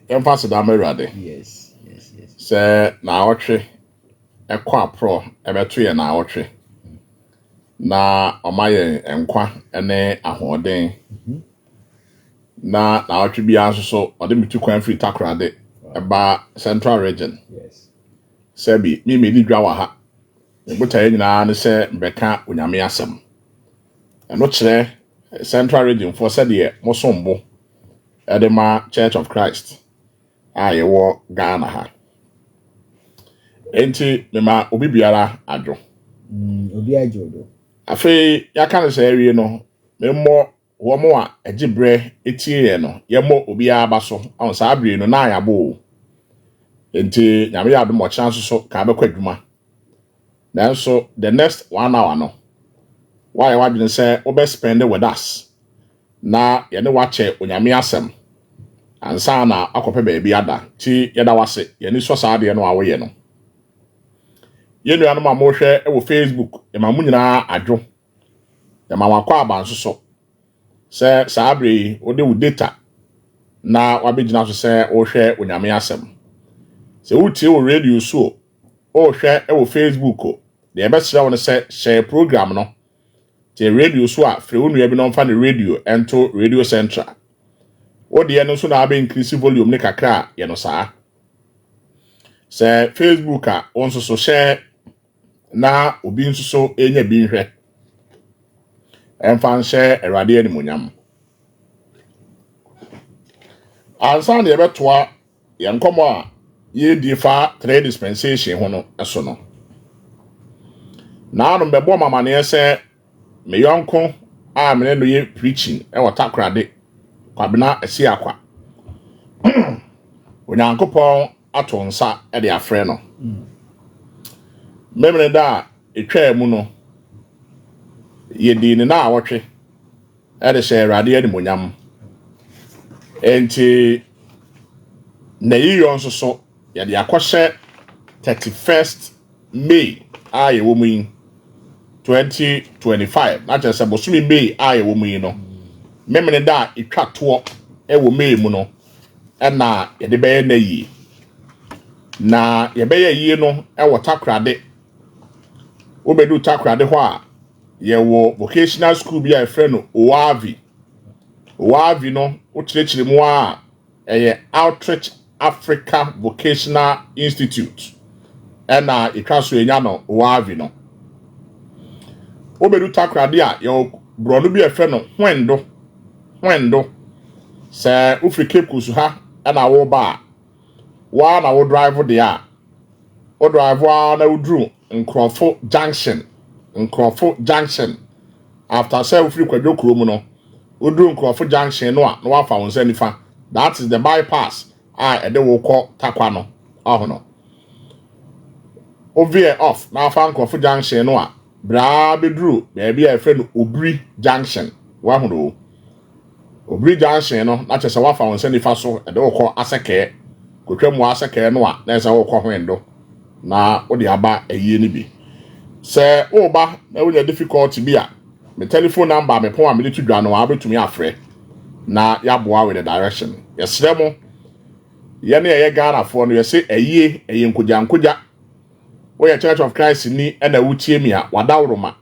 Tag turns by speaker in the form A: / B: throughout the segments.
A: emphasis da merade.
B: Yes.
A: Say na awotwe ekwa pro ebeto ye na awotwe. Na omaye enkwa ene ahoden. Na awotwe bia so ode mitu kwan free takrade eba central region.
B: Yes.
A: Sebi mi di dwa wa ha. Ebuta ye nyina ne se mbeka onyame asem. Eno kire central region for said ye mosombo Edema Church of Christ. Yewo Ghana ha. Enti mema obi biara adwo.
B: Obi ajodo.
A: Afi yaka ne say wie no, memmo wo mo a egibre etie ye no, yemmo obi aba so. Awon sa abre no na ayabo. Enti nyame ya do mo chance so ka be kwadwuma. Nanso the next 1 hour no. Why wadwene say we be spend with us. Na ye ne wache onyame asem. Ansa na akope baabi ada ti yeda wase ye ni so saade no awoye no ye nua no ma mo hwe e wo Facebook e ma munyina adwo e ma wakwa abanso so se saabre ode wo data na wabegina so se wo hwe onyame asem se wutie wo radio so o hwe e wo Facebook o de e be sere wo se share program no te radio so a fre wo nua bi no mfa ne radio ento Radio Central. What the no so na be increase volume ne kakra ye no saa. Se Facebook a onso so share na obi nso so enya bi nhwe. Emfa share erade ani munyam. Ansa na ye betoa ye nkomo a ye di fa trade dispensation ho no eso no. Na no bebo mama ne se me yonko a me no ye preaching e watakrade kwabena esi akwa. Onyankopon ato nsa e de afre no. Memre da etwa mu no. Ye di ne na awotwe. E de share rade ani monyam. Enti na yiyo nso so ye de akɔhye 31st May aye wo mu 2025. Na je se bosumi May aye wo mu no. Memre da etwa to e wo May mu no. Na ye de beye na yi na ye beye yi no e wo takrade wo bedu takrade ho a ye wo vocational school bi a efre no oavi no wo kirechire mu a eye Outreach Africa Vocational Institute na etwa so enya no oavi no wo bedu takrade a ye bro no bi efre no hwendo se ufike kusu ha na wo ba wa na wo drive there wo drive wa na udru Nkrofo junction after say wo free kwadwo krom no udru Nkrofo junction no a na wa fa wonsa nifa. That is the bypass ede wo kɔ takwa no ahono over off na fa Nkrofo junction no a bra bedru be bia e friend Obri junction wa hono Obri junction no na chese wa fa wonsa nifa so ede wo kɔ aseke kotwam wa aseke no a na ese wo kɔ hwendo na wo de aba ayie ni bi se wo ba na wo difficult bi a me telephone number me pon a me de tudwa no abetumi afre na ya boa with the direction yesre mo ye na ye Ghana fo no yese ayie nkoja wo ye Church of Christ ni na wutie mi a wadawroma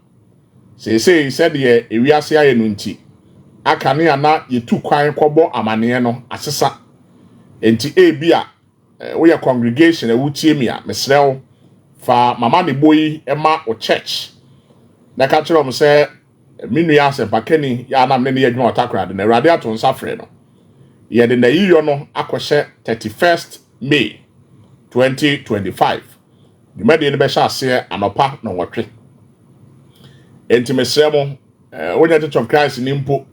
A: se said ye ewiase aye no nti aka ne ana yetu kwan kɔbɔ amane no asesa enti bi a we a congregation wutie mi a mesrew fa mama ne boyi ema o church na ka kire om se minua asempakani ya na me ne yadwuma otakrade na Awurade ato nsa frɛ no ye de na yiyo no akɔhye 31st May 2025 dwumade ne be hye ase anopa na nwɔtwe enti mesremo wonya Church of Christ ni mpo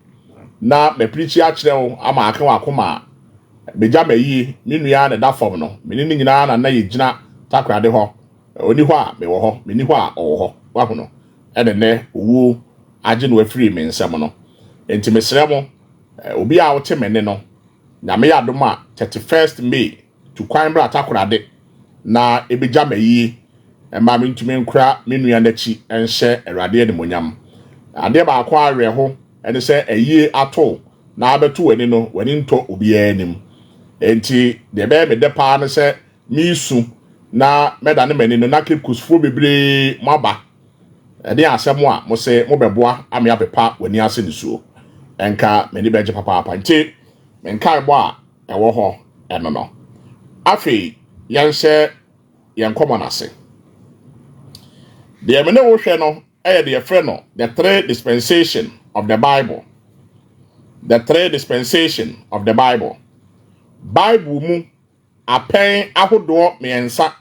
A: na me preach a kire wo ama aka wakoma beja mayi minua na da fom no meni ni nyina na ye gina takrade ho oni ho a me wo ho meni ho a owo ho wa ho no ene ne owu age no afiri me nsem no enti mesremo obi a wote mene no na me yadom a 31st May to kwan bra takrade na ebeja mayi ma me ntumi nkura minua na chi enhye Awurade ademonyam ade ba akwa awe ho ene se ayie ato na abeto wani no wani nto obi anim enti de be me de pa ne se mi su na meda ne mani no na keep kusfo bebre maba ede asem a mo se mo beboa ame apepa wani ase ne suo enka mani beje papa nti menka bo a ewo ho eno no afi yanse yankomo na se de me ne wo hwe no de frɛ no the three dispensation of the Bible. The three dispensation of the Bible. Bible mu apen ahodo miensa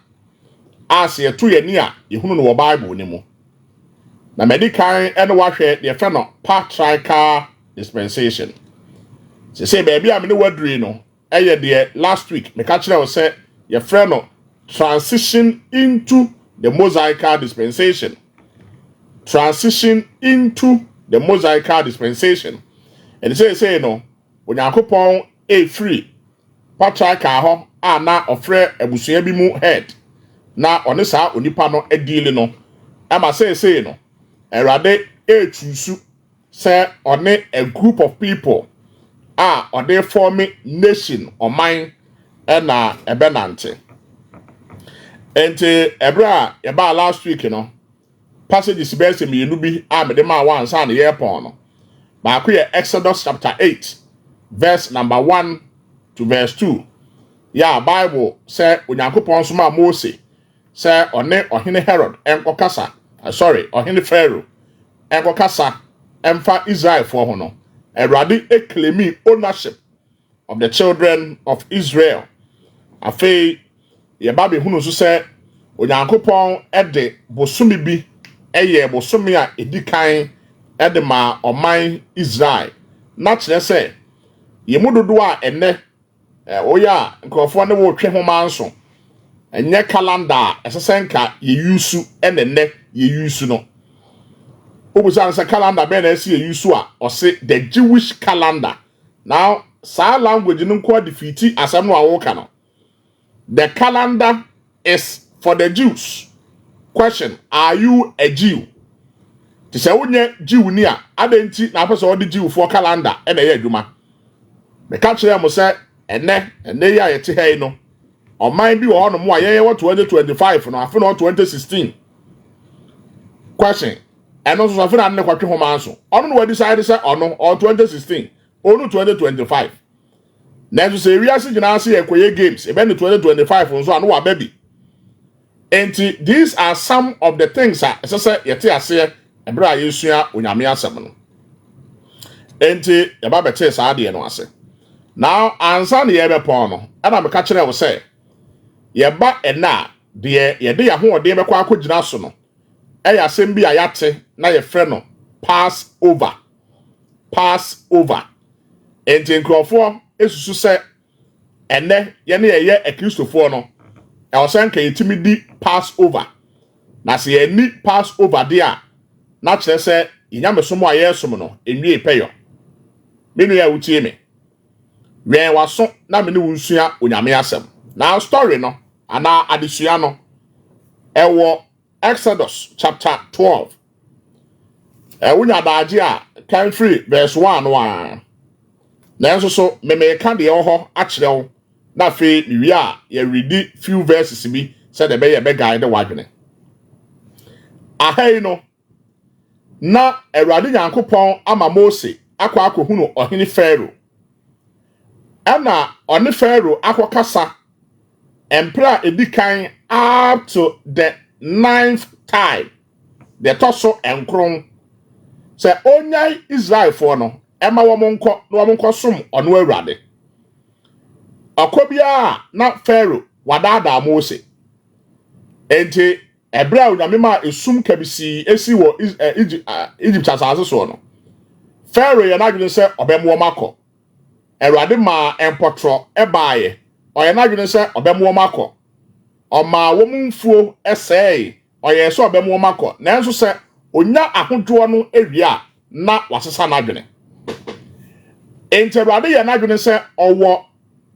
A: ase eto yani a ehunu no Bible ni mu. Na medikan ene wa hwɛ de frɛ no patriarchal dispensation. Se baby a me ne waduri no de last week me ka kyerɛ wo sɛ ye frɛ no transition into the Mosaical dispensation. Transition into the Mosaical dispensation. And say no, when Yakupon a free patriarchal ho na ofre abusua bi mu head na one saa onipa no edile no ama say no erade e chusu say on a group of people or they forming nation or mine na ebenante ente ebra eba last week no passages be se me bi me de ma wan sa na ye pon no ba ko ye Exodus chapter 8 verse number 1 to verse 2. Yeah, Bible say Onyankopon so ma Mosa say one ohene Herod enko kasa ohene Pharaoh enko kasa emfa Israel for ho no Erade claim ownership of the children of Israel. Afei ye ba be hunu so say Onyankopon de bosumi bi eye bosumi a edikan de ma oman Israel na kire say ye mudodo a enne oya nkrofo ne wo twe homa nso enye calendar esesenka ye yusu enne ye yusu no obusan say calendar be na ese ye yusu a o say the Jewish calendar. Now sa language no ko defeat asem no awoka no. The calendar is for the Jews. Question: are you a Jew? To say wonye Jew ni a adenti na person odi Jew for calendar e na ye adwuma. Me ka kire mo say enne ya yete hei no. Oman bi wo no mo aye 2025 no afi no 2016. Question: eno so afi na ne kwatwe ho manso. Ono no we decide say ono or 2016, onu 2025. Na so say wiase gina ase ekoye games e be no 2025 nso ano wa baby. And these are some of the things as I say yete ase ebra yesua onyame asem no. Enti e ba bete saa de no ase. Now ansa na ye be pon no ana me ka kire wo say ye ba ena de ye de ya ho ode be kwa akogina so no. E ya asem bi a yate na ye frɛ no Passover. Passover. Enti nkrofo esusu say ene ye na ye ekristofo no e o san ka yetimi di Passover. Na se ye ni Passover de a na kire say inyame somo a ye som no enwie peyo. Menu ya wutie me. Wen waso na me ne wunsua onyame asem. Now story no ana adesua no ewo Exodus chapter 12. Wunya daage a country verse 1 no a. Na enso so me ka de ho a kire wo. Na fe wi a ye read few verses bi said the be guide wadwene. Ahai no na Awurade Nyankopɔn ama Mose akwa akohunu ohene Pharaoh. Ana ohene Pharaoh akokasa empra edikan up to the 9th time. The toso enkron se onyai Israel for no ema wo monko som ono Awurade. Akobia na Pharaoh wadada Mose. Enti ebra onyame ma esum kabisi esi wo Egypt asase so no. Pharaoh ya na dwene se obemo makọ. Awurade ma empotro ebaaye. Oye na dwene se obemo makọ. Oma wo mumfuo esei. Oye so obemo makọ. Na enso se onya ahodwo no ewia na wasesa na dwene. Enti Awurade ya na dwene se owo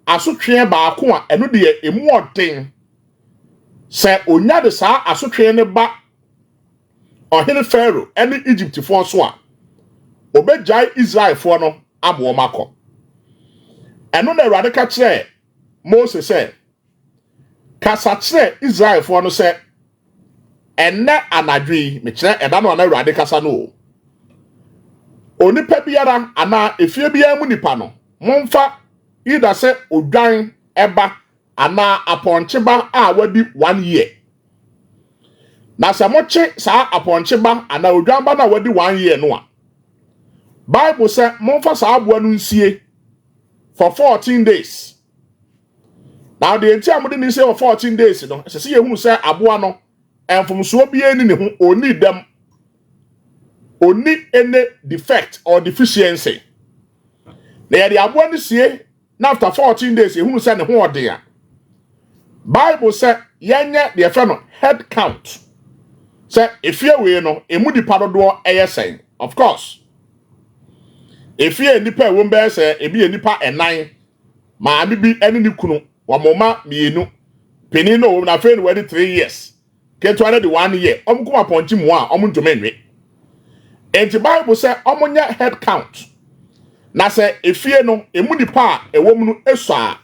A: asotwe baako a eno de emu oden. Se onya de saa asotwe ne ba ohene Pharaoh ene Egypt fo so a obejai Israel fo no abo makọ. Eno na Awurade ka kire Mosa said, Kasatre Israel for no say, and na anadwi, Michel, and I know another Radicasano. Onipa biara ana efie biara mu nipa no momfa either say odwan eba ana aponcheba a wadi 1 year na se moche saa aponcheba ana odwan ba na wadi 1 year no a Bible say momfa saa aboa no nsie for 14 days. Now the entire amudi ni say for 14 days no se se yehunu say aboa no enfomso bia ni ne ho oni dem oni any defect or deficiency. Na the aboa no sie na after 14 days ehunu say ne ho ode a Bible say yenye the friend no head count. Say efie we no emu dipa dodo eyesen. Of course. Efie nipa wo mbe say ebi nipa enan ma bi ene ni kunu wa moma mienu penin no na fe no we 3 years. Ketu ane the 1 year. Omkuma ponchi mu a omuntomenwe. And the Bible say omunya head count. Na say efie no emu nipa ewo mu no eso a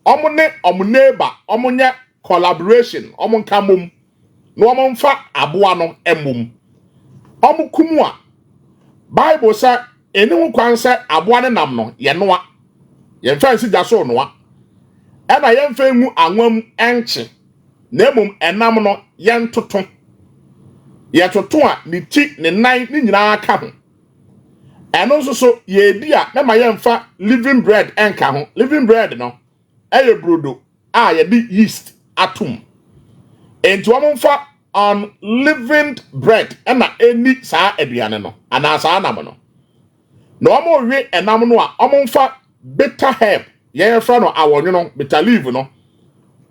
A: omune omuneba omunya collaboration omunka mum no omunfa aboa no emum omukumu a Bible say eni ho kwan say aboa ne nam no ye noa ye mfa nsi gya so noa e na ye mfa ngu anwam enche na emum enam no ye ntoto ye toto a ni ti ne nan ni nyina ka ho eno nso so ye di a na ma ye mfa living bread enka ho living bread no eye brodo a ye di yeast atom enti wo mfa unleavened bread na eni saa aduane no ana saa nam no na wo mo wi enam no a wo mfa bitter herb ye fra no awonyo no bitter leaf no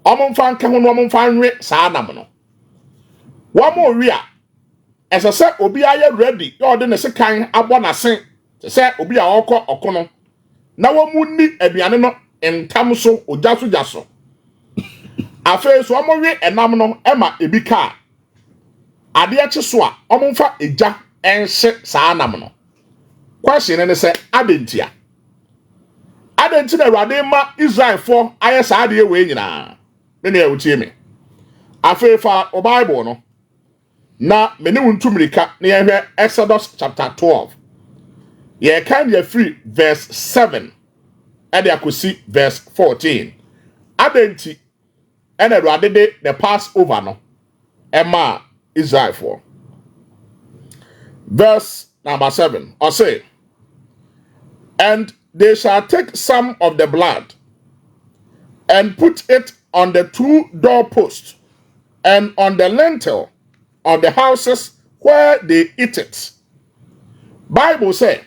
A: wo mfa nka ho no wo mfa nwe saa nam no wo mo wi a ese se obi aye ready yo de ne se kan abo na sen se obi a okọ okono na wo mu ni aduane no entam so ojaso jaso afa so omowe enam no ema ebi ka ade ache so a omomfa eja enhye saa nam no question ne se adentia na Awurade ma Israel for aye saa de we nyina me ne awutie me afa fa o Bible no na mene wuntumrika na yehwe Exodus chapter 12 ye kan ye free verse 7 and akosi verse 14 adenti and Awurade de the Passover no ema Israel for verse number 7 or say, and they shall take some of the blood and put it on the 2 doorposts and on the lintel of the houses where they eat it. Bible say,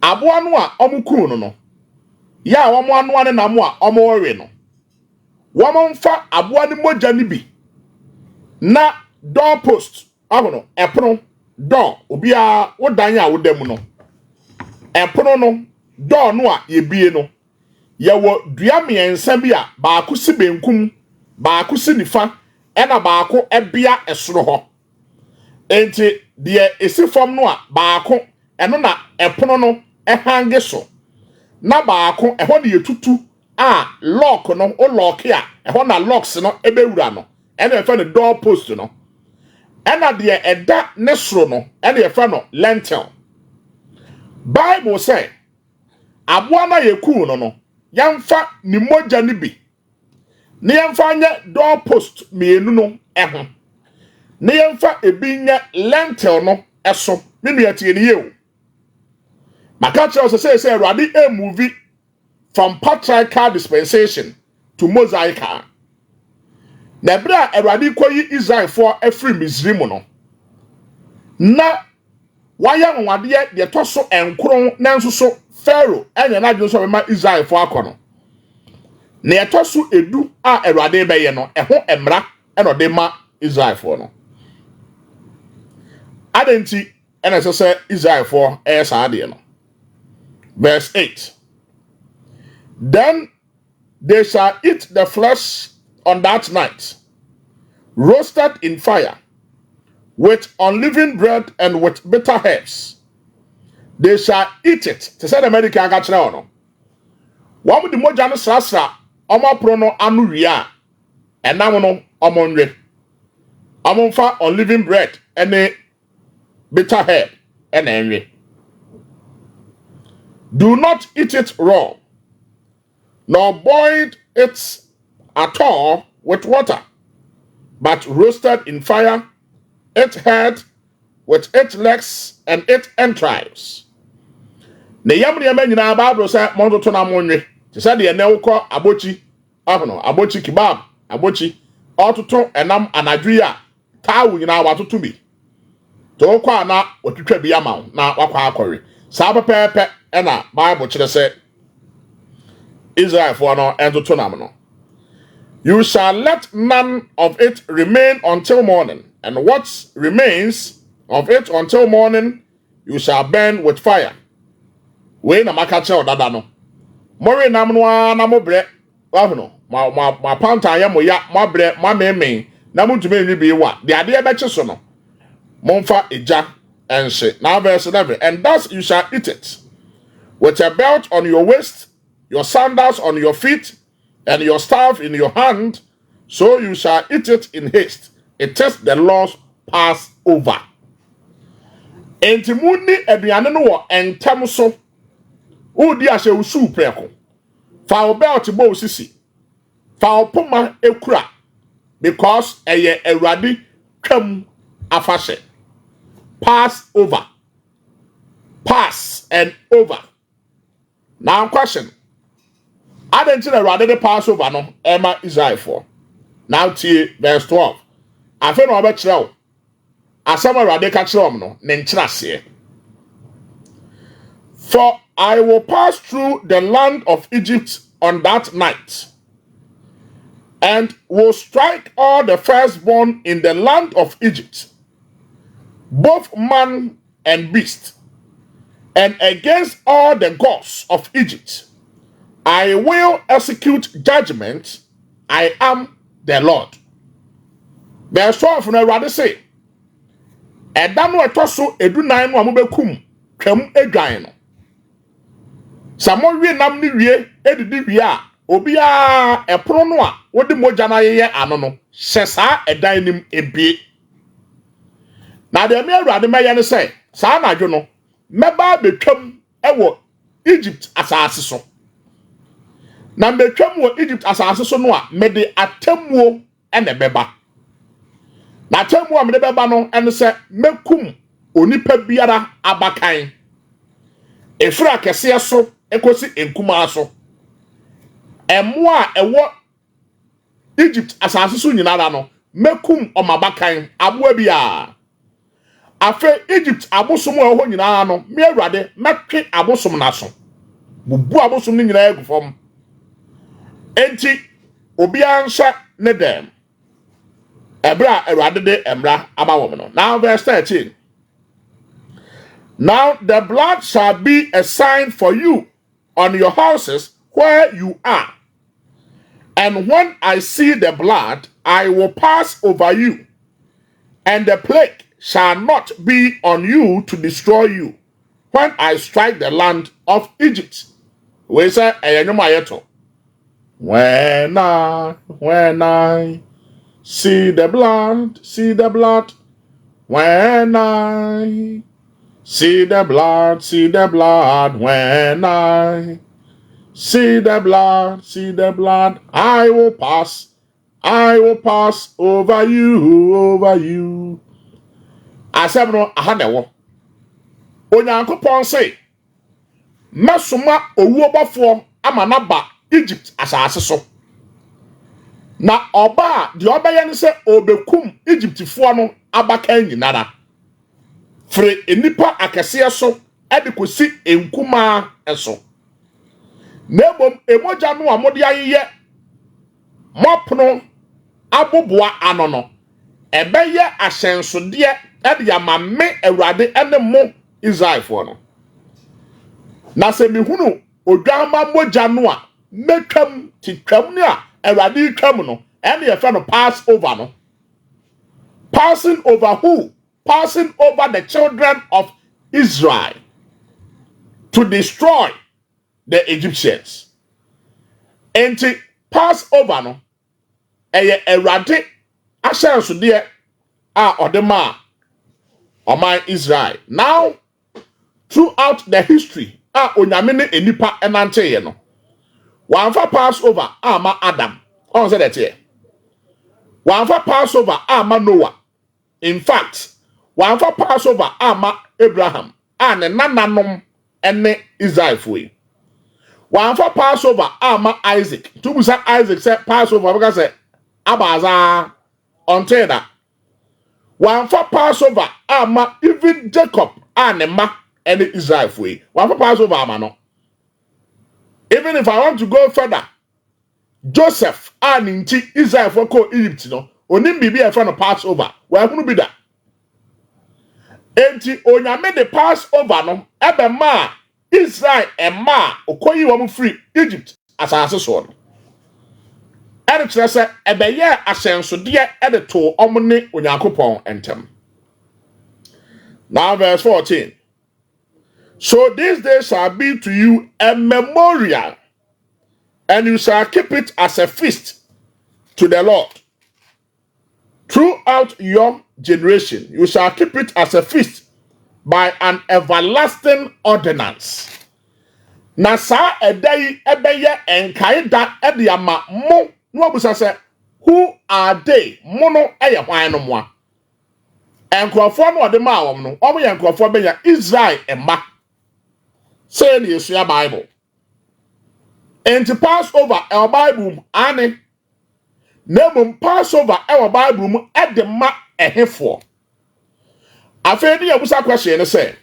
A: aboa no a omuku no no ya womo anu ane na mo a omo no womo mfa aboa ne mogya ne bi na doorpost ahono epono door obia wodan a wodam no epono no door no a yebie no yewo dua miensa bi a baako si benkum baako si nifa ena baako ebia esoro ho enti de esi fam no a baako eno na epono no ehange so na baako eho na yetutu a lock no o lock a eho na locks no ebewura no ena efa ne door post no ena de eda ne soro no ena efa no lintel. Bible say aboa na yeku no yamfa ni mogya ni bi ne yamfa nya door post mienu no eho ne yamfa ebi nya lintel no eso me nuatie ne yewu maka kire o say Awurade a movie from patriarchal dispensation to mosaical. Na bra Awurade koyi Israel for every Misrim no na waya nwade de to so enkron na nso so Pharaoh enya na dwo so be ma Israel for akono na eto so edu a Awurade be ye no eho emra e no de ma Israel for no adenti ena se Israel for esa de no. Verse 8. Then they shall eat the flesh on that night, roasted in fire, with unleavened bread and with bitter herbs. They shall eat it. To say the American catch now, no. One with the mojano sasra Omo pro no anu wie a enam no omo nwe. Omo fa unleavened bread ene bitter herb ene enwe. Do not eat it raw, nor boil it at all with water, but roasted in fire, its head with its legs and its entrails. Ne yam ne nyina Bible say mo to na monwe. Te say de ne wokọ abochi, ahono, abochi kebab, abochi, ototo enam anadwi a tawo nyina watoto bi. To kwa na otwitwa bi ama na wakwa akọre. Sa pepepe na Bible kire say Israel for no entoto nam no. You shall let none of it remain until morning, and what remains of it until morning you shall burn with fire. We na maka che odada no. More nam no na mo bre. Wa no. Ma panta ya mo ya, mo bre, mo meme. Na mo ntumi nwi bi wa. De ade e be che so no. Momfa eja enhye. Now verse 11. And thus you shall eat it, with a belt on your waist, your sandals on your feet, and your staff in your hand, so you shall eat it in haste. It is the Lord's Passover. Enti muni aduane no wo entem so. Udi ahye usu preko. Fa o belt bo sisi. Fa o poma ekura, because eye Awurade twam afahye. Passover. Pass and over. Now question. I didn't know rather the Passover no Emma Israel for. Now tie verse 12. I feel no betrayal. Asama rather catch no nentrase. For I will pass through the land of Egypt on that night, and will strike all the firstborn in the land of Egypt, both man and beast, and against all the gods of Egypt I will execute judgment. I am the Lord. Verse 12 na Awurade say, ɛda no ɛtɔ so edunan no a mobekum twam edwan no. Samo wie nam ni wie edidi wie a obia ɛpono no a wode mogya na yeye ano no hyɛ saa ɛdan nim ebie. Na de me Awurade mɛyɛ ne say, saa anadwo no mɛba betwam ɛwɔ Egypt asase so. Na mbetwam wɔ Egypt asase so no a mede atemmuo ene beba. Na atemmuo a mede beba no ene sɛ mekum onipa biara abakan. Efra kɛse so ekosi enkuma so. Ɛmmoa a ɛwɔ Egypt asase so nyinara no mekum ɔmabakan aboa bia. Afe Egypt abosom a ɛwɔ nyinara no me Awurade mɛtwe abosom na so. Bubu abosom ni nyinara egu fam. Enti obia nsa ne dem. Ebra Awurade de emra ama wo no. Now verse 13. Now the blood shall be a sign for you on your houses where you are. And when I see the blood, I will pass over you, and the plague shall not be on you to destroy you when I strike the land of Egypt. We say eyenyumayeto. When I see the blood, when I see the blood, when I see the blood, I will pass over you. Asem no ahanewo. Onyankopon say, mesoma owuobafo amanaba Egypt asase so. Na oba de obeye ne se obekum Egyptfo no abakan nyinara. Fre enipa akese so edikosi enkuma eso. Nebom emoja no amode ayeye mopno aboboa ano no. Ebeye ahyensode ede yamame Awurade ene mo Israel fo no. Na se mihunu odwama moja no a metwam titwam ne a Awurade twam no ene ye fe no Passover no. Passing over who? Passing over the children of Israel to destroy the Egyptians. Enti Passover no eye Awurade ahye de a odema oman Israel. Now throughout the history onyame ne enipa enanteye no wanfa Passover ama Adam on say that here wanfa Passover ama Noah. In fact wanfa Passover ama Abraham ne nananom ene Israel foi wanfa Passover ama Isaac tubusa Isaac say Passover because say abaza until that wanfa Passover ama even Jacob ne ma ene Israel foi wanfa Passover ama no. Even if I want to go further, Joseph and inti Israel for ko Egypt no onim bibi e fa no Passover wa hunu bi da enti onyame de Passover no ebe ma Israel e ma okoyi wo free Egypt asase so no ene kire se ebe ye asenso de e de to omne Onyankopon entem. Now verse 14. So this day shall be to you a memorial, and you shall keep it as a feast to the Lord. Throughout your generation, you shall keep it as a feast by an everlasting ordinance. Na sa edai ebeye enkaida ediama mo no abusa se who are they mono eye hwan no moa enkrofo no de ma wom no omo ye enkrofo benya Israel emma. Say the Yeshua Bible. And to Passover our Bible ane. Nemum Passover our Bible at the ma ehefo. Afedi abusa question say.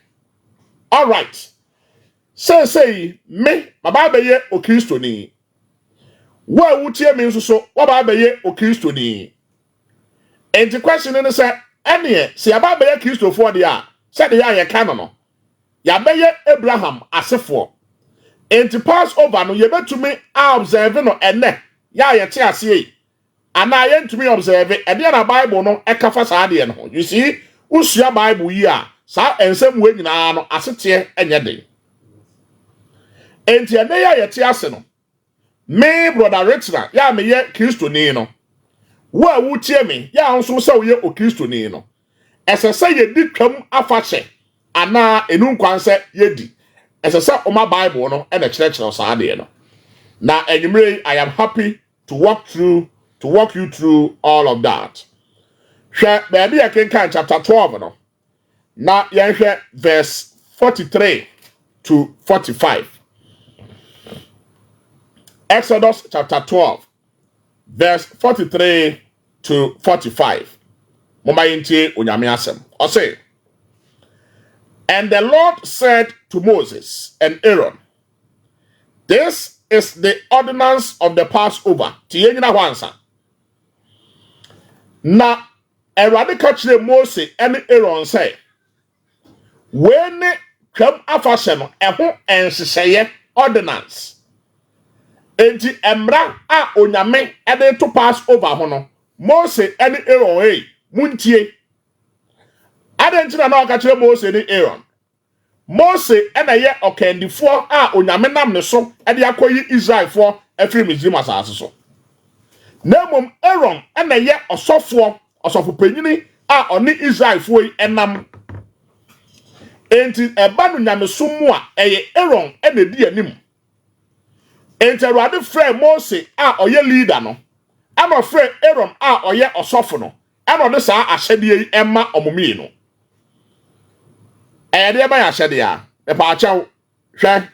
A: All right. Say me my Bible ye o Kristo ni. Wa wutie me nso so wa Bible ye o Kristo ni. And the question is say ene se Bible ye Kristo for dia. Say the ya canon no. Yabeye Abraham asefo enti Passover no yebetumi observe no ene ya yete ase ana yentumi observe e de na Bible no ekafa saa de no. You see usua Bible yi a saa ensem we nyina no asete enye de enti ene ya yete ase no me brother Writena ya me ye Kristo ni no wa wutie me ya nso se wo ye o Kristo ni no esese ye di twam afache ana enu nkwanse yedi esese oma Bible no e na kire saa de no na enyimre I am happy to walk you through all of that. Hwe baby akenkan chapter 12 no na yenhwe verse 43 to 45. Exodus chapter 12 verse 43 to 45. Mama yintie onyame asem. O say, and the Lord said to Moses and Aaron, this is the ordinance of the Passover. Tiyenyina wansa. Na Awurade ka kire Moses and Aaron say, when twam afashe no eho enhyehyeye ordinance. Enti emra a onyame ede to Passover ho no. Moses and Aaron hey, muntie. Adentina na ka kire Moses ni Aaron. Moses ena ye okandifo a onyame nam ne so e de akoyi Israel for afiri Misrim asase so. Nemom Aaron ena ye osofo panyini a oni Israel for enam. Enti eba no nyame so mu a eye Aaron ena di anim. Enti Awurade frɛ Moses a oye leader no. Ama frɛ Aaron a oye osofo no. Ana de saa ahyede yi emma omumi no. Ede ba ya hyede a e pa achaw hwɛ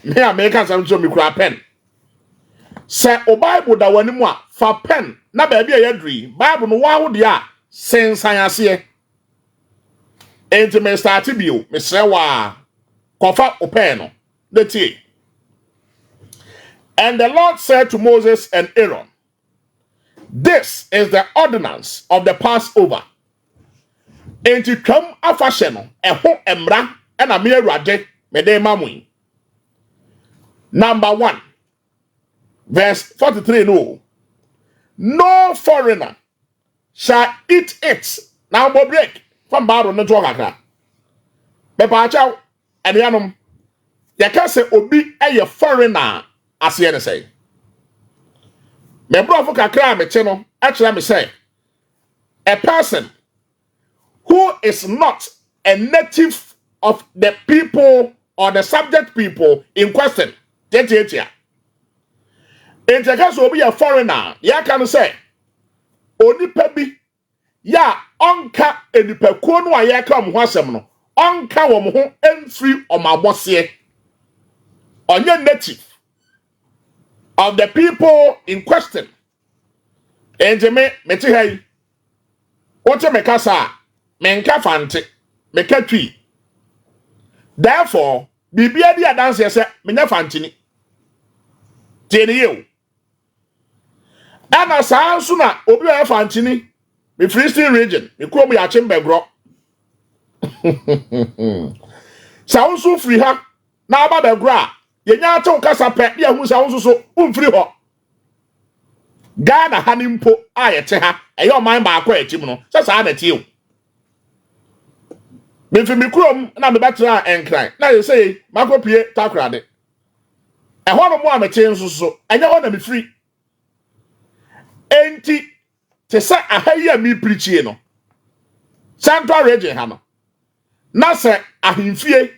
A: me American sam so me kura pen se o Bible da wani mu a fa pen na ba bia yadri Bible no wa ho de a sensan ase enti me start bio me sre wa kofa o pen no detie. And the Lord said to Moses and Aaron, this is the ordinance of the Passover. Enti twam afashe no eho emra ena me Awurade me de mamu. Number 1 verse 43 no foreigner shall eat it. Now bo break from Bible no to kakra be pa chaw eneanom ye ka se obi eye foreigner ase ne say Me brofo kakra me che no actually me say a person who is not a native of the people or the subject people in question. Tetia. In the case of be a foreigner, ya can say onipa bi ya onka enipa kuo no aye ka mo asem no onka wo mo ho emfiri omabose onye native of the people in question. Enti me te hai wote me kasa me nka fante me ka twi. Therefore bibia di adanse se me nya fante ni tieni ye. Ana sansu na obi o fante ni me Free region me krom ya chimbegro. Sansu free ha na aba begro a yenya ato kasa pe dia hu sansu so umfiri ho. Ghana hanimpo ayete ha eyo man ba akwa etim no sa na tie o me fi mi krom na me betra enkran na ye say makopie takrade e ho no mo amete nso enye ho na me free enti te say ahayi a mi preachie no central region ha no na se ahimfie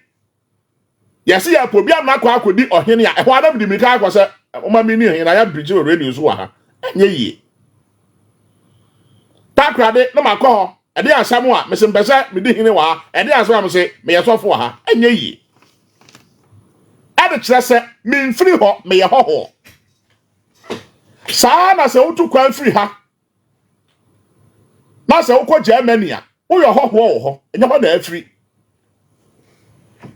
A: yesi ya pobi am na kwa akodi ohene a e ho adam di mi ka akwa se o ma mi ni ohene na ya bridge o radio so wa ha enye yi takrade no makọ e dey asam a mesempese me di hene wa e dey asam am se me yesofo ha enye yi e de kire se me mfiri ho me ye hoho saa na se wotu kwan free ha na se wokọ Germany a wo ye hoho wo ho enye ho na afiri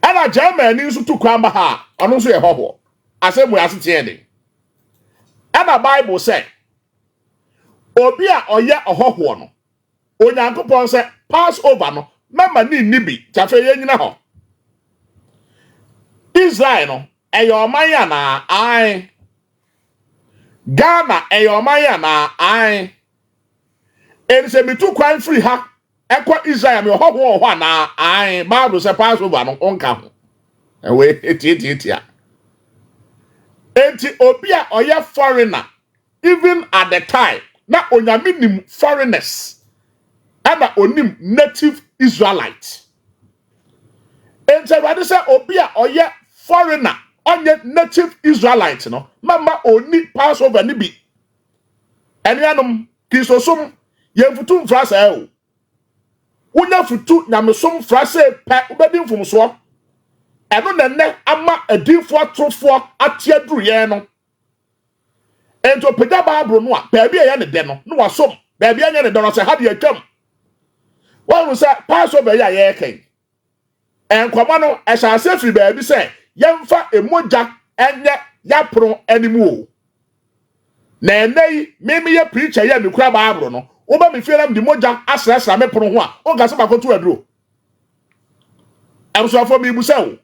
A: ana Germany nso tu kwan ba ha ono nso ye hoho asemu asete ede ana Bible say obi a oye ohoho no onyankopon se Passover no mama ni nibi tafe ye nyina ho Israel no eyoman ya na ai Ghana eyoman ya na ai ense mitu kwan free ha ekwa Israel me ohoho ho na ai Bible se Passover no onka ho ewe eti enti obi a oye foreigner even at the time na onyame nim foreigners and onim native Israelite. And so what is obi a oye foreigner onye native Israelite no mama oni Passover ni bi enianom kisosum yemfutu mfrasa e o unya futu nyamesom frasa pe ubedi mfumso eno nenne ama adinfo atrofo atiaduru ye no ento peda Bible no a baabi ya ne de no no wasom baabi anya ne de no se ha de atwam wọ́n sẹ́ Passover yà yẹ́ kẹ́yìn ẹ̀nkọ́mọ́ no ẹ̀ṣẹ̀ àṣẹ́fì bẹ̀ẹ̀bi sẹ́ yẹ́nfa emoja ẹ̀nyẹ yàpọ̀rọ̀ ẹnimu o na ẹ̀nẹ́ yìí mímí yẹ preacher yẹ nìkúrẹ́ Bible no wọ́n bá mi fi ẹ̀rẹ́m di moja asẹ̀rẹ̀sẹ̀rẹ̀ mi pọ̀rọ̀ ho a wọ́n kà sí bàkó tó ẹ̀dúró ẹ̀rọ̀sọ̀fọ̀ mi ibùsẹ̀ o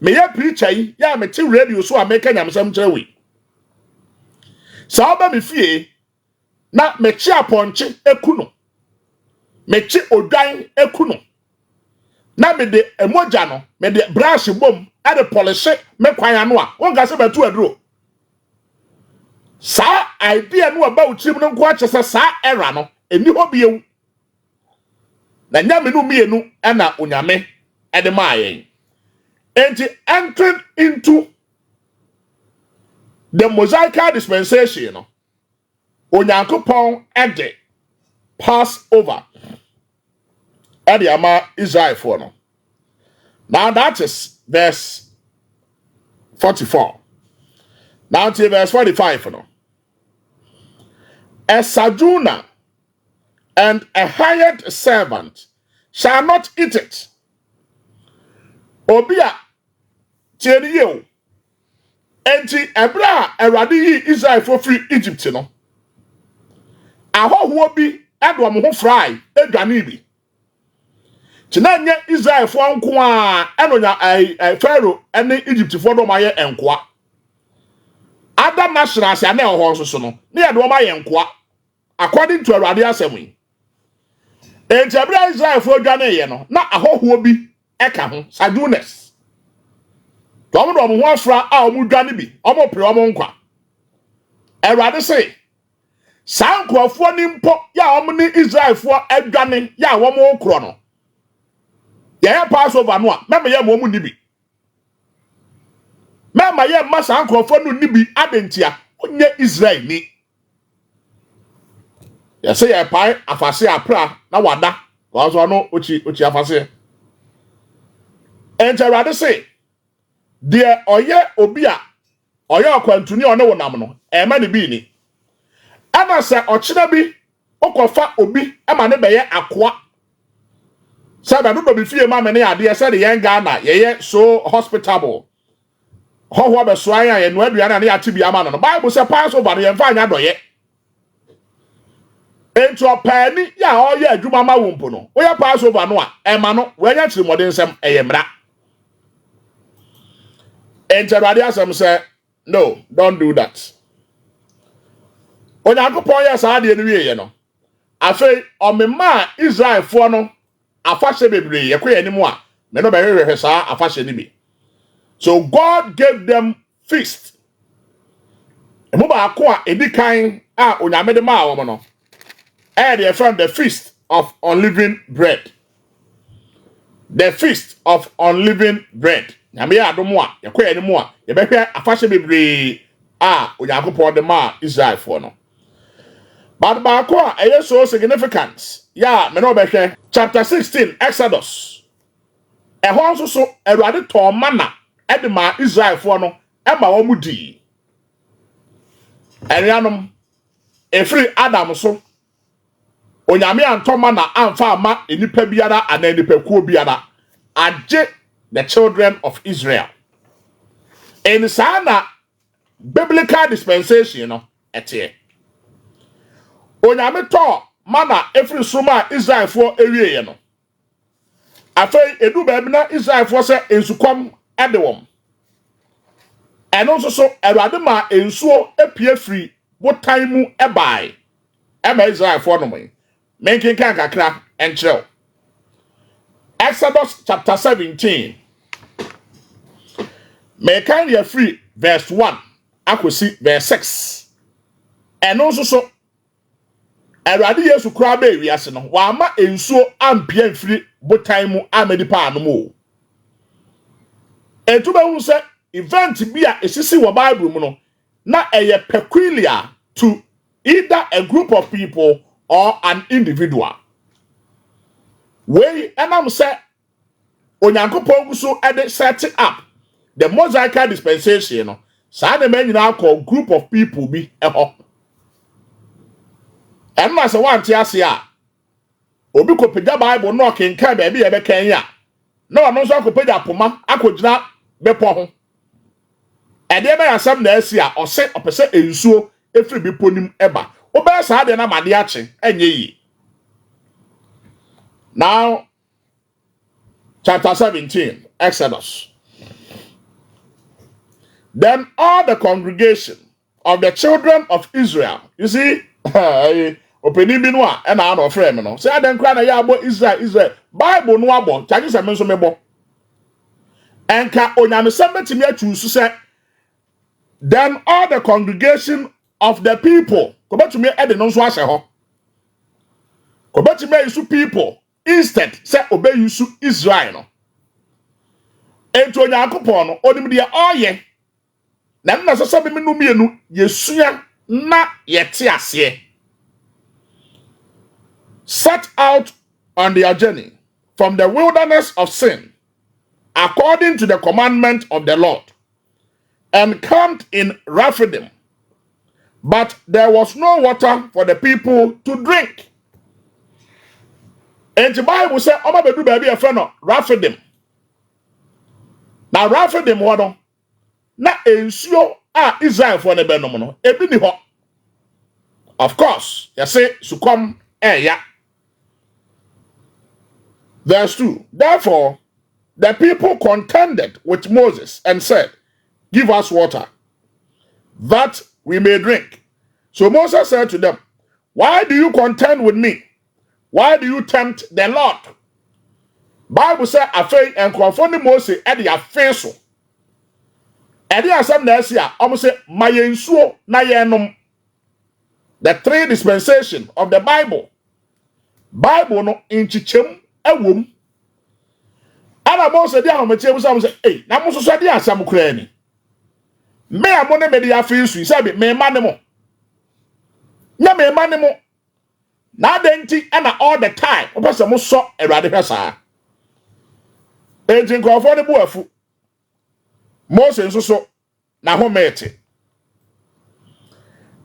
A: mi yẹ preacher yìí yà mi ti radio so a mi kẹ́ nyàmsẹ́m kyerẹ́ wì sẹ́ wọ́n bá mi fie na mi kyi apọ̀nkye eku no mechi odwan ekuno na me de emoja no me de brush bom e de polish me kwan ano a won ga se betu aduro sa idea no aba utrim no nko ache se sa era no eni ho biewu na nyame no mienu e na onyame e de maayen enti entering into the Mosaic dispensation no onyankopon e de Passover Adiama Israel for no. Now that is verse 44. Now to verse 45 no. A sojourner and a hired servant shall not eat it. Obia tieniyo. Enti ebra eradi Israel for free Egypt no. Ahoho bi edwo mo ho fry edwane bi. Chinanye Israel for nko a enonya Pharaoh ene Egypt for do maye enkoa. Adam national se na ho nso so no. Ne ye do maye enkoa. According to Awurade asem. Enti ebra Israel for dwane ye no na ahoho bi eka ho sadunes. To mo do mo ho afra a mo dwane bi. Omo pre omo nkwa. Erade say, San nkurɔfoɔ ni mpo ya wɔn ne Israelfoɔ adwane ya wɔn korɔ no. Yɛyɛ Passover no a, mɛma yɛ mo mu ni bi. Mɛma yɛ ma san nkurɔfoɔ no ni bi adentia, onye Israel ni. Yɛsɛ yɛ pae afase apra na wada. Wɔn no ochi afase. Enti Erade say, deɛ ɔyɛ obi a ɔyɛ ɔkwantuni ɔne wonam no, ɛma ne bi ni. Ana sɛ ɔkyena bi okɔfa obi ama ne bɛyɛ akoa. Sɛ bɛdo bɛ fie ma me ne adeɛ sɛ de yɛn Ghana yɛyɛ so hospitable. Hɔhɔ bɛsoa yɛn no aduane ne yɛate bi ama no. Bible sɛ Passover no yɛmfa anya dɔyɛ. Enti ɔpaani ya ɔyɛ adwuma ma wo mpo no. Woyɛ Passover no a ɛma no wɔanya kyeremɔden nsɛm ɛyɛ mmara. Enti Awurade asɛm sɛ, no, don't do that. Onyankopɔn yɛ saa deɛ no wie no. Afei ɔmema Israelfoɔ no afahyɛ bebree yɛkɔ yɛn anim a me no bɛhwehwɛ saa afahyɛ no bi. So God gave them feast. Emu baako a edi kan a onyame de maa wɔn no. They found the feast of unleavened bread. The feast of unleavened bread. Nyame yɛ adom a yɛkɔ yɛn anim a yɛbɛhwɛ afahyɛ bebree a onyankopɔn de maa Israelfoɔ no. But baako a ɛyɛ so significant. Ya me no bɛhwɛ chapter 16 Exodus. Ɛhɔ nso so Awurade tɔɔ mana ɛde ma Israelfoɔ no ɛma wɔn mu di. Ɛnuanom efiri Adam so onyame antɔ mana amfa ama enipa biara ana enipakuo biara agye the children of Israel. In saa na biblical dispensation no ɛteɛ. Onyame tɔ mana efiri soma Israelfoɔ ewie no. Afei edu baabi na Israelfoɔ sɛ ensukɔm ɛde wɔm. Ɛno nso so Awurade ma ensuo epie firi botan mu ɛbae. Ɛma Israelfoɔ no mo. Menkenkan kakra ɛnkyerɛw. Exodus chapter 17. Mekan yɛ free verse 1 akosi verse 6. Ɛno nso so Awurade Yesu kura ba ewiase no wama ensuo ampia mfiri botan mu amedi pa anom o. Etuba hu sɛ event bi a esisi wɔ Bible mu no na ɛyɛ peculiar to either a group of people or an individual. Wei enam sɛ Onyankopɔn gu so ɛde set up the Mosaic dispensation no saa na men nyina akɔ group of people bi ɛhɔ. Ɛno na sɛ wante ase a obi kopagya Bible no kenkan baabi yɛ bɛkan ya na ɔno nso akopagya poma akɔgyina bepɔ ho. Ɛdeɛ bɛyɛ asɛm na asi a ɔse ɔpɛsɛ ensuo efiri bepɔ nim ɛba. Obɛyɛ saa de na made akye ɛnyɛ yi. Now chapter 17 Exodus. Then all the congregation of the children of Israel, you see, openi bi no a na ana ofrɛ me no. Say adan kra na ya abo Israel. Bible no abo, kyage sɛ me nso mebɔ. Enka onyamesɛm betimi atwusu sɛ then all the congregation of the people, kobetumi ede no nso ahyɛ hɔ. Kobetumi yusu people instead sɛ obeyusu Israel no. Ento Onyankopɔn no onim de ɔyɛ. Na nna sɛ sɛ me no mienu yesua na yɛte aseɛ. Set out on their journey from the wilderness of sin, according to the commandment of the Lord, and camped in Rephidim. But there was no water for the people to drink. And the Bible said, "Oma bedu baby a friend of Rephidim." Now Rephidim wado na ensuo a Israel for ne benom no ebi ni ho. Of course, you say sukom ya. Verse 2. Therefore, the people contended with Moses and said, "Give us water, that we may drink." So Moses said to them, "Why do you contend with me? Why do you tempt the Lord?" Bible said, "Afei enkrofo ni Moses e de afe so." E de asem na asia, omo say, "Ma yensuo na yenom." The 3 dispensation of the Bible. Bible no in chichem ewom. Ana Mosa di ahomeche busa mo say, "Hey, na mo so so di asam kura ni." Me amone me di afi su say me ma ne mo. Nya me ma ne mo. Na denti ana all the time. Opese mo so Awurade hwesa. Enti nkofo ne bu afu. Moses nso so na ho mete.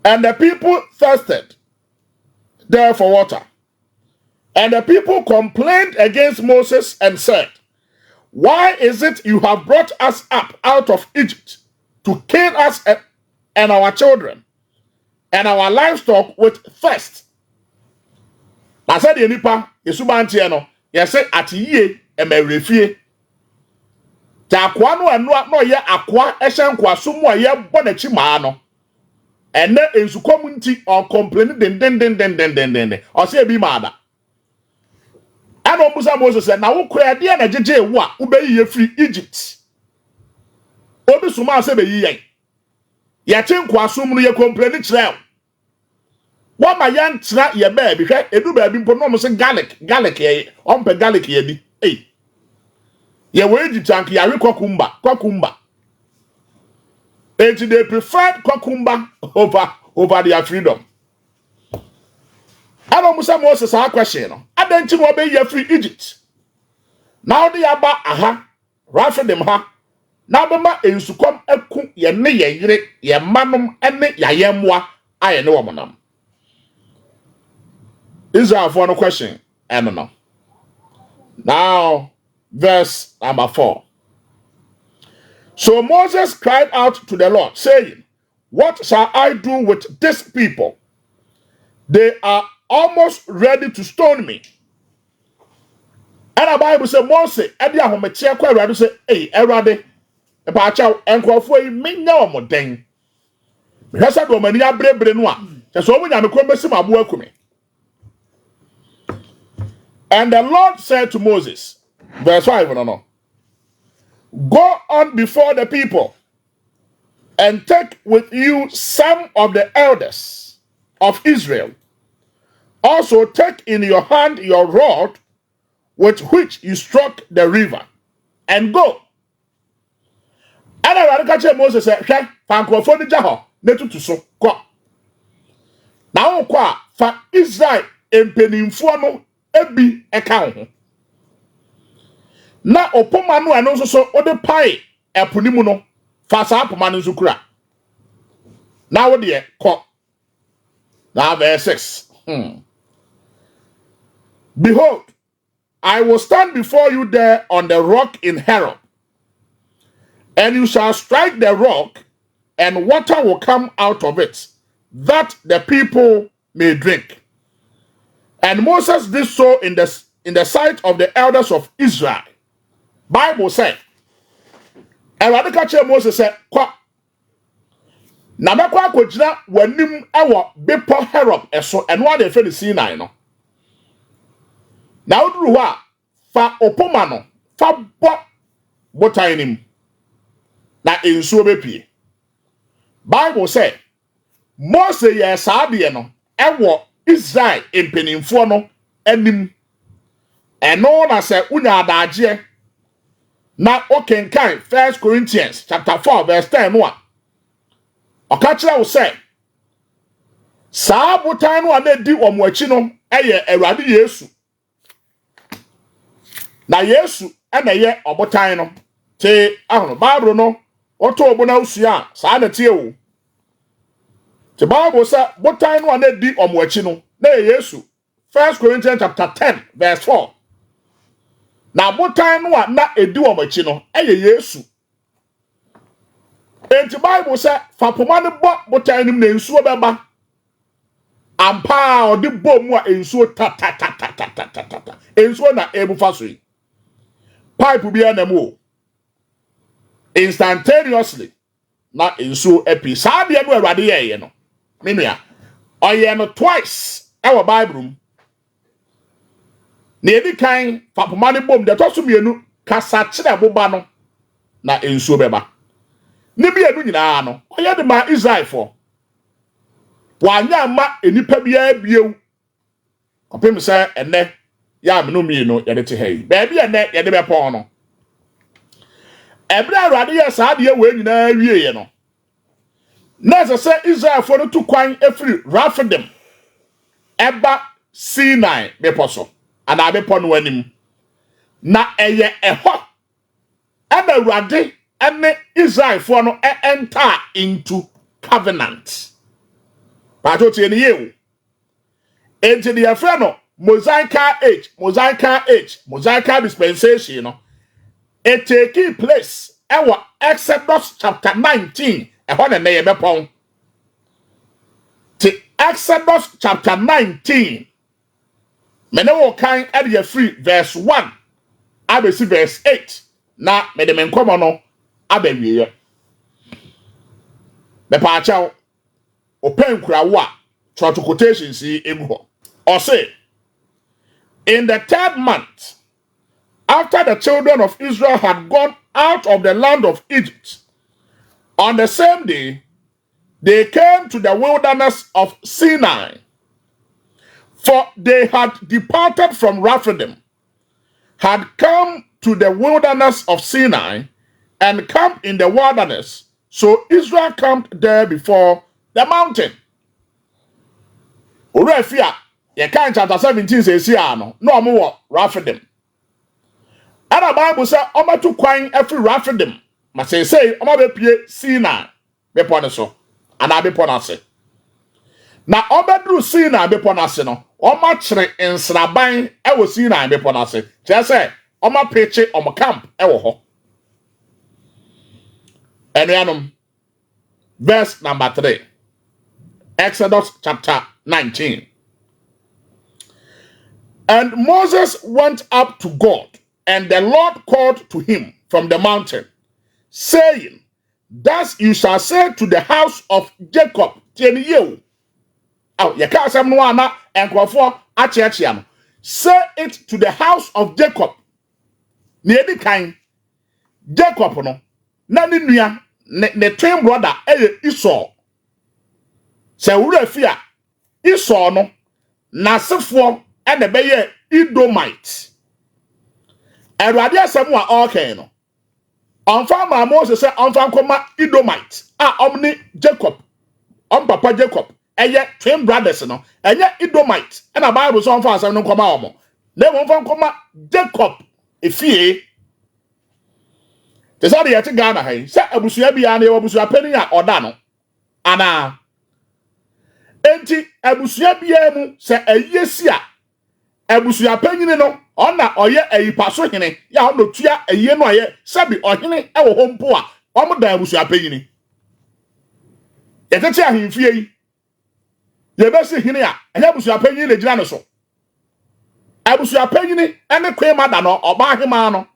A: And the people thirsted there for water. And the people complained against Moses and said, "Why is it you have brought us up out of Egypt to kill us and our children and our livestock with thirst?" I said, "Yenipa, Yesubantiano, yes, at ye, and refie. Taquano and no ye aqua, eshankwa, sumo ye bonachimano. And there is a community or complaining, then, or say be mother." And Moses said, "Now, who dear and JJ, what obey ye free Egypt? Obi Suma say be ye. Yatin Quasum, ye complaining trail. What my young tra ye baby, a do baby, pronounce garlic, ye, garlic ye, eh. Ye wage tank, ya kokumba. And they preferred kokumba over their freedom. I don't Moses our question. I don't know obey ye free Egypt. Now the aba aha, Rephidim ha. Now bema ensukom eku ye ne ye yire, ye manum ene ya yemwa aye ne womonam. Israel for no question. I don't know. Now, verse number 4. So Moses cried out to the Lord, saying, "What shall I do with this people? They are almost ready to stone me." And the Bible says, Moses, Eddie Ahometia Querado say, "Hey, Erade, a pacha, and Quafui, me no more dang. Because I do many abre noa. That's all we are to my work with me." And the Lord said to Moses, verse 5, no. "Go on before the people and take with you some of the elders of Israel. Also take in your hand your rod with which you struck the river, and go." And I catch Moses said, "Fankrofo ni jaho netutu so go." Now kwa fa Israel empenimfo no ebi eka ho. Na opoma no eno so ode pai eponimu no fa sa opoma no kura. Now de ko. Now verse 6. "Behold, I will stand before you there on the rock in Horeb, and you shall strike the rock, and water will come out of it, that the people may drink." And Moses did so in the sight of the elders of Israel. Bible said, and Radikache Moses said, "Kwa na mekwa akojina wanim ewo bepo Horeb eso eno ade fe the Sinai no. Na oduru ho a fa opoma no fa bo botan nim na ensuo bepie." Bible said, Moses ye saade no ewo Israel empenimfo no anim. Eno na se unya adagye na okenkan 1 Corinthians chapter 4 verse 10 no a okachira wo se saa botan no na di omo achi no eye Awurade Yesu. Na Yesu na ye obotan no te ahono Bible no oto obona usua saa na tie wo. The Bible says botan no na di omo achi no na Yesu. 1 Corinthians chapter 10 verse 4. Na botan no na edi omo achi no eye Yesu. And the Bible says fa poma ne bo botan nim na ensuo beba. Ampa o di bom a ensuo ta. Ensuo na ebufa so yi. Pipe bi na mo. Instantaneously na ensuo epi. Saa de no Awurade ye no. Menua. Oye no twice e wo Bible room. Na edi kan fa poma ne bom de to so mienu kasa kire boba no na ensuo beba. Ni bi enu nyina no. Oye de ma Israel for. wanya ma enipa bia biew kopem say ene ya me no mi no ye de te hai ba bia ene ye de be pon no ebra awrade ye saa de we nyina wie ye no na se Israel for no to kwan efiri Rephidim eba Sinai be poso ana be pon no anim na eye eho ena awrade ene Israel for no enter into covenant but o tie ne ye enti the affair no Mosaical dispensation no it taking place our Exodus chapter 19 ehon na ye bepon to Exodus chapter 19 me ne wo kan e dey free verse 1 abesi verse 8 na me de men komo no abawiye be pa chawo open kura wo a trot quotations yi egu ho or say in the 3rd month after the children of Israel had gone out of the land of Egypt, on the same day, they came to the wilderness of Sinai. For they had departed from Rephidim, had come to the wilderness of Sinai, and camped in the wilderness. So Israel camped there before the mountain. Urefia, you can't chapter 17 says here, no more Rephidim. And the Bible says, Oma to kwan every Rephidim. Ma say, Oma be pie Sinai. Be pon so. And I be pon ase. Na Oma dru Sinai be pon ase no. Oma chere nsraban e wo Sinai be pon ase. Che say, Oma peche Oma camp e wo ho. Enuanom. Verse number 3. Exodus chapter 19. And Moses went up to God. And the Lord called to him from the mountain, saying, thus you shall say to the house of Jacob, say it to the house of Jacob. Jacob no, na ni nua, ne twin brother, Esau. Se wura fia, Esau no, nasefo, and the beye Edomite. Erade asem wa okay no. Onfa ma Moses say onfa koma Edomite. Omni Jacob. Papa Jacob. Eye twin brothers no. Eye Edomite. And the Bible so onfa asem no koma omo. Na onfa koma Jacob efie. Te say de yete Ghana hai. Say abusua bia na abusua pani a oda no. Ana. Enti abusua bia mu say ayesi a abusua panyine no ona oye ayipaso hene ya ono tua aye no aye sabi ohene e wo hompo a omo da abusua panyine yetete ahemfie yi ye besi hene a anya abusua panyine le gina no so abusua panyine ene kwema da no oba ahema no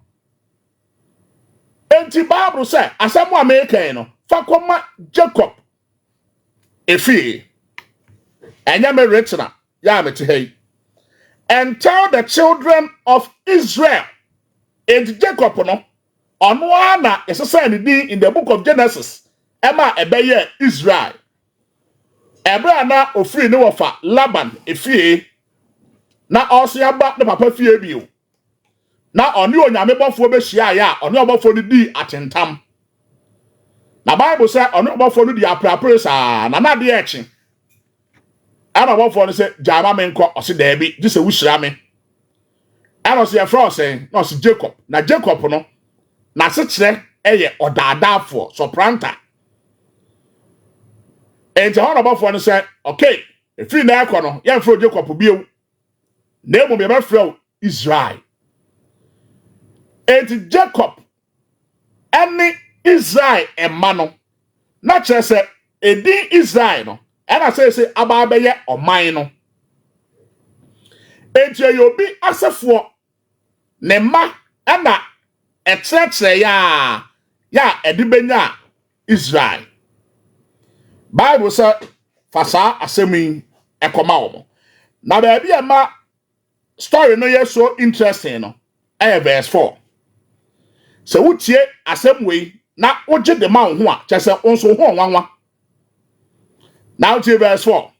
A: enti Bible say asemu american no fakoma Jacob efi enya me Writena ya meti hei and tell the children of Israel. And Jacob no onwana is in the book of Genesis. Emma ebeye Israel. Ebra na ofri ne wofa Laban efie na also yaba ne papa fie bio. Na oni onyame bofo be hia ya oni obofo no di atentam. Na Bible say oni obofo no di aprapre sa na de echi. Ana wofo no say jama me nko ose daabi ji se wuhyira me. Ana so ye fra say na ose Jacob. Na Jacob no na se kire eye odadafo sopranta. Enti hono wofo no say okay, efiri na ekọ no ye fra Jacob bio. Na emu me ba fra Israel. Enti Jacob any Israel emma no na kire say edi Israel no and I say ababeye oman no enti yobi asefo ne ma na etratre ya edibenya Israel. Bible say fasa asemi ekoma omo na ba bia ma story no ye so interesting no verse 4 so wutie asem we na oje de ma ho a chese onso ho nwanwa. Now to verse 4.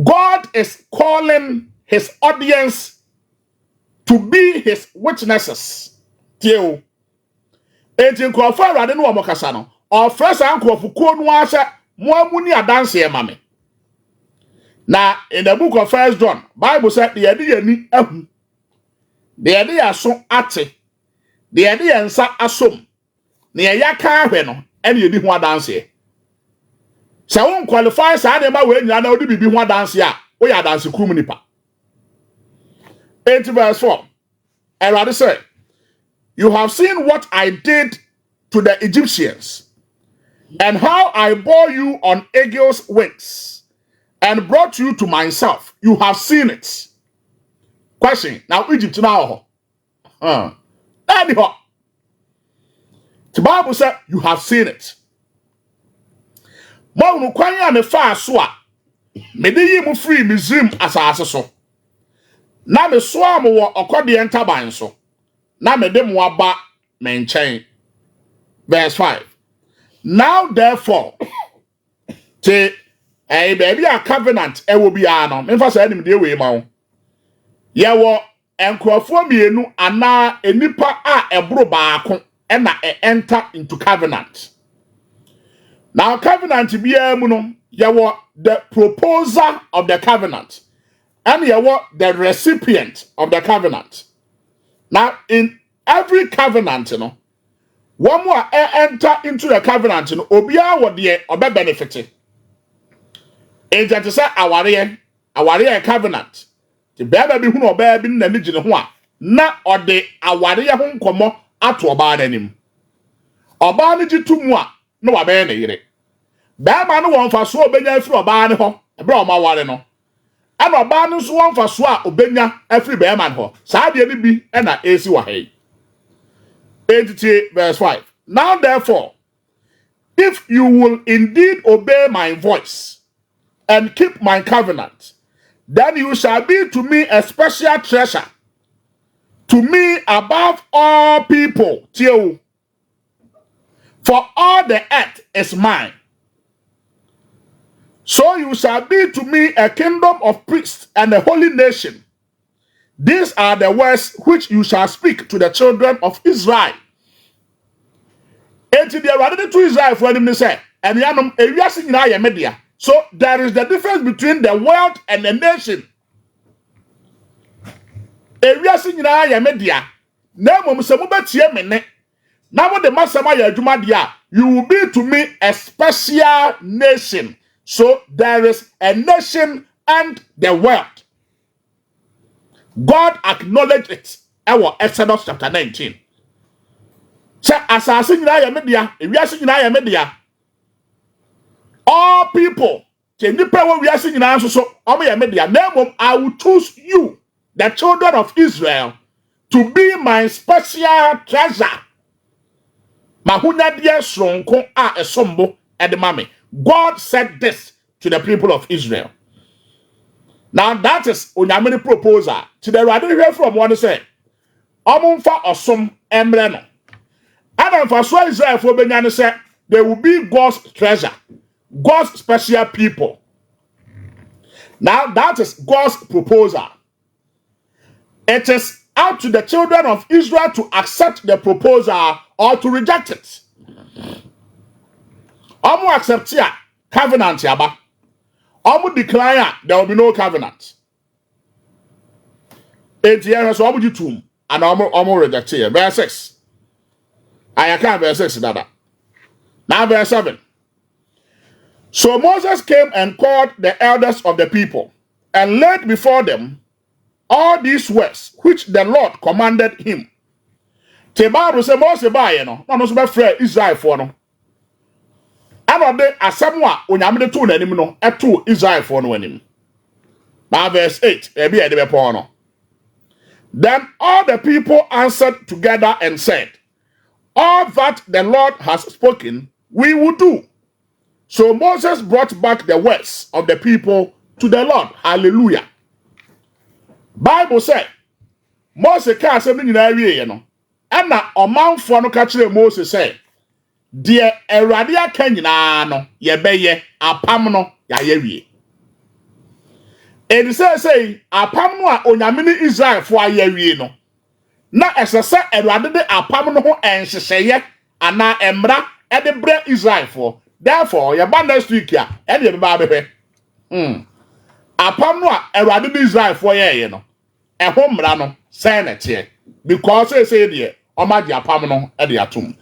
A: God is calling his audience to be his witnesses. Tio. Enti nkrofo Awurade no wo kasa no. Ofresa ankrofo ko no ase mo amuni adanse e mame. Na in the book of 1 John, Bible said the idea ni ahu. The idea so ate. The idea nsa asom. Na ya ka ahwe no, ene ye di ho adanse. Se won qualify sa de ma we nyina na odi bibi ho adanse a, wo ya adanse krum nipa. 8 verse 4. Erade say, you have seen what I did to the Egyptians, and how I bore you on eagle's wings, and brought you to myself. You have seen it. Question. Now Egypt now. The Bible said, you have seen it. Mo no kwanya me fa so a me de yi mu free Misraim asase so. Na me so am wo okode entaban so. Na me de mo aba me nchen. Verse 5. Now therefore te baby a covenant e wo bia no. Me fa say anim de we ma wo. Ye wo enkrofo mienu ana enipa a ebro baako e na enter into covenant. Now, covenant be the proposer of the covenant, and the recipient of the covenant. Now, in every covenant, one more enter into the covenant, obia what the obe benefit. Agent to say aware covenant. The baby who no baby na ni jine ho a na ode aware ho nkomo ato oba nanim. Oba ni jitu mu a no wa be na yire. Bama no won fa so obenya afiri oba ne ho ebra o ma ware no ana oba no so won fa so a obenya afiri bama ne ho saa de ni bi na esi wa hai 80 verse 5. Now therefore, if you will indeed obey my voice and keep my covenant, then you shall be to me a special treasure, to me above all people. For all the earth is mine. So you shall be to me a kingdom of priests and a holy nation. These are the words which you shall speak to the children of Israel. Enti de Awurade to Israel for them say, and yanom ewiase nyina ye media. So there is the difference between the world and the nation. Ewiase nyina ye media. Na mom se mo betie me ne. Na mo de masama ya adwuma dia, you will be to me a special nation. So there is a nation and the world. God acknowledged it. Our Exodus chapter 19. Say, assassin ya media, ewiase nyina ya media. All people, we are singing answer so I will choose you, the children of Israel, to be my special treasure. Mahuna dia sronko a esombo edemame. God said this to the people of Israel. Now that is onyamene proposal. To the rather hear from one say, Omunfa osom emre no. And for so Israel for benyane say, they will be God's treasure, God's special people. Now that is God's proposal. It is up to the children of Israel to accept the proposal or to reject it. Omu accept ya covenant yaba. Omu decline ya, there will be no covenant. ATM so omu jitum and omu reject ya. Verse 6. I can't verse 6 dada. Now verse 7. So Moses came and called the elders of the people and laid before them all these words which the Lord commanded him. The Bible says Moses no so be frɛ Israel for no. Anode asemwa onyamede to nanim no eto Israel for no anim. Now verse 8, ebi e de be pon no. Then all the people answered together and said, all that the Lord has spoken, we will do. So Moses brought back the words of the people to the Lord. Hallelujah. Bible said, Moses ka asem nyina wie no. Ana omanfo no ka kire Moses say, de Awurade aka nyina no ye beye apam no ya ye wie. Edi say apam no a onyame ne Israel fo ayawie no na esese Awurade de apam no ho enhyehyeye ana emra e de bre Israel fo. Therefore ye ba next week a e de be ba behwe apam no a Awurade de Israel fo ye no e ho mra no say na tie because say de omagi apam no e de atom